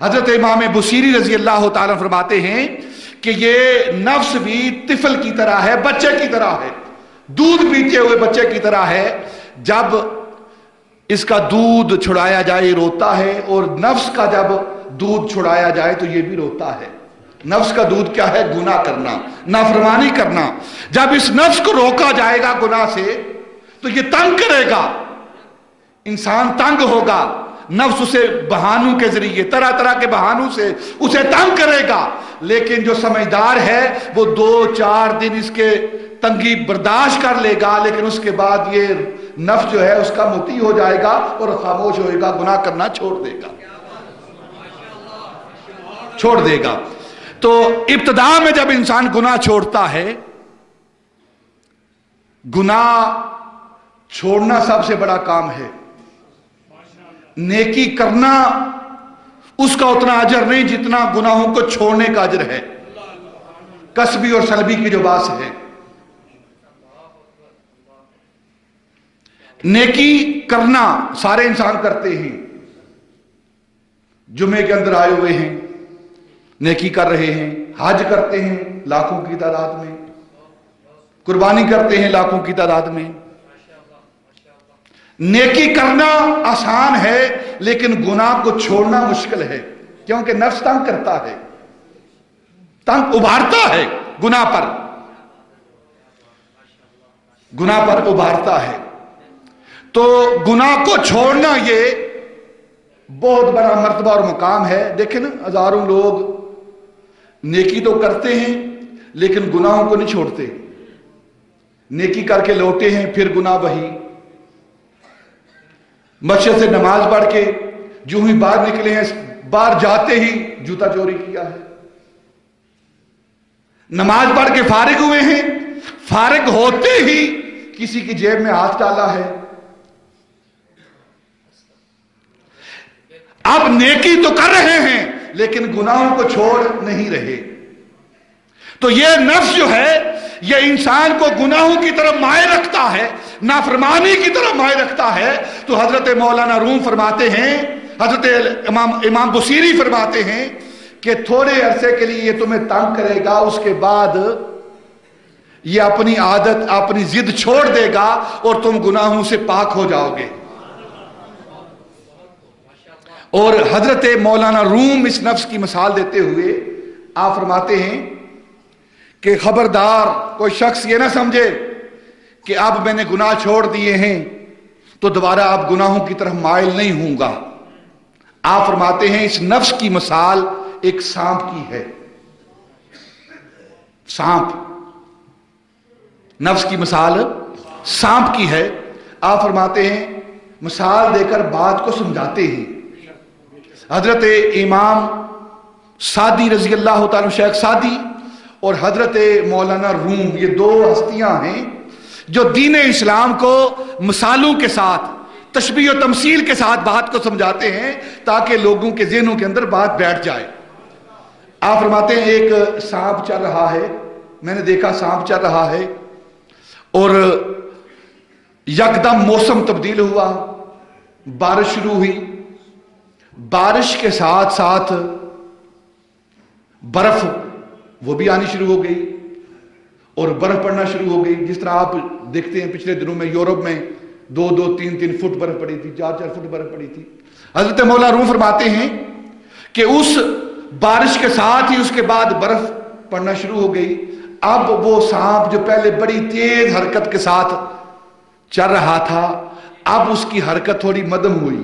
حضرت امام بصیری رضی اللہ تعالیٰ فرماتے ہیں کہ یہ نفس بھی طفل کی طرح ہے، بچے کی طرح ہے، دودھ پیتے ہوئے بچے کی طرح ہے. جب اس کا دودھ چھڑایا جائے روتا ہے، اور نفس کا جب دودھ چھڑایا جائے تو یہ بھی روتا ہے. نفس کا دودھ کیا ہے؟ گناہ کرنا، نافرمانی کرنا. جب اس نفس کو روکا جائے گا گناہ سے تو یہ تنگ کرے گا، انسان تنگ ہوگا. نفس اسے بہانوں کے ذریعے، طرح طرح کے بہانوں سے اسے تنگ کرے گا. لیکن جو سمجھدار ہے وہ 2-4 دن اس کے تنگی برداشت کر لے گا، لیکن اس کے بعد یہ نفس جو ہے اس کا مطیع ہو جائے گا اور خاموش ہوئے گا، گناہ کرنا چھوڑ دے گا، چھوڑ دے گا. تو ابتدا میں جب انسان گناہ چھوڑتا ہے، گناہ چھوڑنا سب سے بڑا کام ہے. نیکی کرنا اس کا اتنا اجر نہیں جتنا گناہوں کو چھوڑنے کا اجر ہے، کسبی اور سلبی کی جو بات ہے. نیکی کرنا سارے انسان کرتے ہیں. جمعے کے اندر آئے ہوئے ہیں، نیکی کر رہے ہیں، حج کرتے ہیں لاکھوں کی تعداد میں، قربانی کرتے ہیں لاکھوں کی تعداد میں. نیکی کرنا آسان ہے لیکن گناہ کو چھوڑنا مشکل ہے، کیونکہ نفس تنگ کرتا ہے، تنگ ابھارتا ہے، گناہ پر ابھارتا ہے. تو گناہ کو چھوڑنا یہ بہت بڑا مرتبہ اور مقام ہے. دیکھیں نا، ہزاروں لوگ نیکی تو کرتے ہیں لیکن گناہوں کو نہیں چھوڑتے. نیکی کر کے لوٹے ہیں پھر گناہ وہی. مسجد سے نماز پڑھ کے جو ہی باہر نکلے ہیں، باہر جاتے ہی جوتا چوری کیا ہے. نماز پڑھ کے فارغ ہوئے ہیں، فارغ ہوتے ہی کسی کی جیب میں ہاتھ ڈالا ہے. اب نیکی تو کر رہے ہیں لیکن گناہوں کو چھوڑ نہیں رہے. تو یہ نفس جو ہے یہ انسان کو گناہوں کی طرف مائل رکھتا ہے، نافرمانی کی طرف مائل رکھتا ہے. تو حضرت مولانا روم فرماتے ہیں، حضرت امام بصیری فرماتے ہیں کہ تھوڑے عرصے کے لیے یہ تمہیں تنگ کرے گا، اس کے بعد یہ اپنی عادت، اپنی ضد چھوڑ دے گا اور تم گناہوں سے پاک ہو جاؤ گے. اور حضرت مولانا روم اس نفس کی مثال دیتے ہوئے آپ فرماتے ہیں کہ خبردار کوئی شخص یہ نہ سمجھے کہ اب میں نے گناہ چھوڑ دیے ہیں تو دوبارہ اب گناہوں کی طرف مائل نہیں ہوں گا. آپ فرماتے ہیں اس نفس کی مثال ایک سانپ کی ہے. سانپ، نفس کی مثال سانپ کی ہے. آپ فرماتے ہیں مثال دے کر بات کو سمجھاتے ہیں. حضرت امام سعدی رضی اللہ تعالیٰ، شیخ سعدی اور حضرت مولانا روم، یہ 2 ہستیاں ہیں جو دین اسلام کو مثالوں کے ساتھ، تشبیہ و تمثیل کے ساتھ بات کو سمجھاتے ہیں تاکہ لوگوں کے ذہنوں کے اندر بات بیٹھ جائے. آپ فرماتے ہیں ایک سانپ چل رہا ہے، میں نے دیکھا سانپ چل رہا ہے اور یکدم موسم تبدیل ہوا، بارش شروع ہوئی. بارش کے ساتھ ساتھ برف وہ بھی آنی شروع ہو گئی اور برف پڑنا شروع ہو گئی. جس طرح آپ دیکھتے ہیں پچھلے دنوں میں یورپ میں 2-2, 3-3 فٹ برف پڑی تھی، 4-4 فٹ برف پڑی تھی. حضرت مولانا روم فرماتے ہیں کہ اس بارش کے ساتھ ہی اس کے بعد برف پڑنا شروع ہو گئی. اب وہ سانپ جو پہلے بڑی تیز حرکت کے ساتھ چل رہا تھا، اب اس کی حرکت تھوڑی مدھم ہوئی،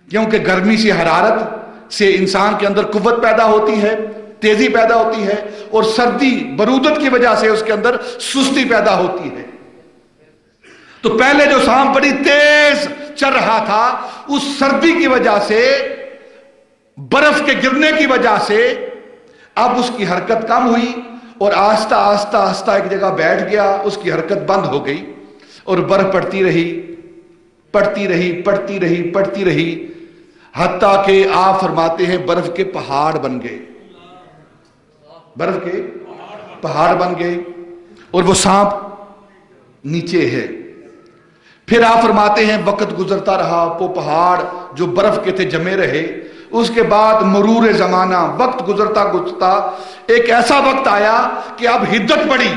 کیونکہ گرمی سے، حرارت سے انسان کے اندر قوت پیدا ہوتی ہے، تیزی پیدا ہوتی ہے، اور سردی برودت کی وجہ سے اس کے اندر سستی پیدا ہوتی ہے. تو پہلے جو سانپ بڑی تیز چل رہا تھا، اس سردی کی وجہ سے، برف کے گرنے کی وجہ سے اب اس کی حرکت کم ہوئی اور آہستہ آہستہ آہستہ ایک جگہ بیٹھ گیا، اس کی حرکت بند ہو گئی اور برف پڑتی رہی، پڑتی رہی، پڑتی رہی، پڑتی رہی، حتیٰ کہ آپ فرماتے ہیں برف کے پہاڑ بن گئے، برف کے پہاڑ بن گئے اور وہ سانپ نیچے ہے. پھر آپ فرماتے ہیں وقت گزرتا رہا، وہ پہاڑ جو برف کے تھے جمے رہے. اس کے بعد مرور زمانہ، وقت گزرتا گزرتا ایک ایسا وقت آیا کہ اب حدت بڑھی،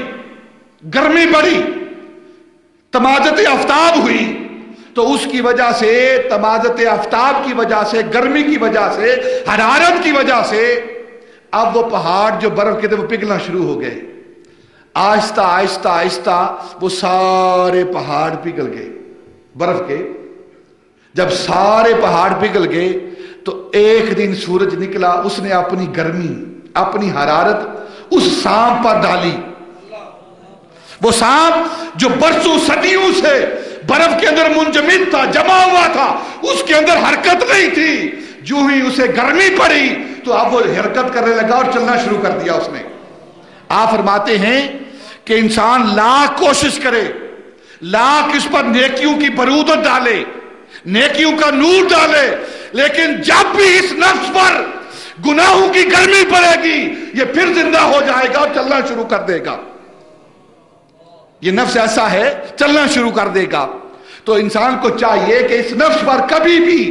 گرمی بڑھی، تمازت آفتاب ہوئی. تو اس کی وجہ سے، تمازت آفتاب کی وجہ سے، گرمی کی وجہ سے، حرارت کی وجہ سے اب وہ پہاڑ جو برف کے تھے وہ پگھلنا شروع ہو گئے. آہستہ آہستہ آہستہ وہ سارے پہاڑ پگھل گئے برف کے. جب سارے پہاڑ پگھل گئے تو ایک دن سورج نکلا، اس نے اپنی گرمی، اپنی حرارت اس سانپ پر ڈالی. وہ سانپ جو برسوں صدیوں سے برف کے اندر منجمد تھا، جمع ہوا تھا، اس کے اندر حرکت نہیں تھی. جو ہی اسے گرمی پڑی تو اب وہ حرکت کرنے لگا اور چلنا شروع کر دیا اس نے. آپ فرماتے ہیں کہ انسان لاکھ کوشش کرے، لاکھ اس پر نیکیوں کی برودت ڈالے، نیکیوں کا نور ڈالے، لیکن جب بھی اس نفس پر گناہوں کی گرمی پڑے گی یہ پھر زندہ ہو جائے گا اور چلنا شروع کر دے گا. یہ نفس ایسا ہے، چلنا شروع کر دے گا. تو انسان کو چاہیے کہ اس نفس پر کبھی بھی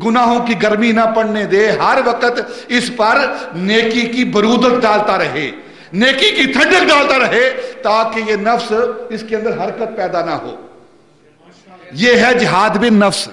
گناہوں کی گرمی نہ پڑنے دے، ہر وقت اس پر نیکی کی برودت ڈالتا رہے، نیکی کی ٹھنڈک ڈالتا رہے، تاکہ یہ نفس اس کے اندر حرکت پیدا نہ ہو. یہ ہے جہاد بالنفس.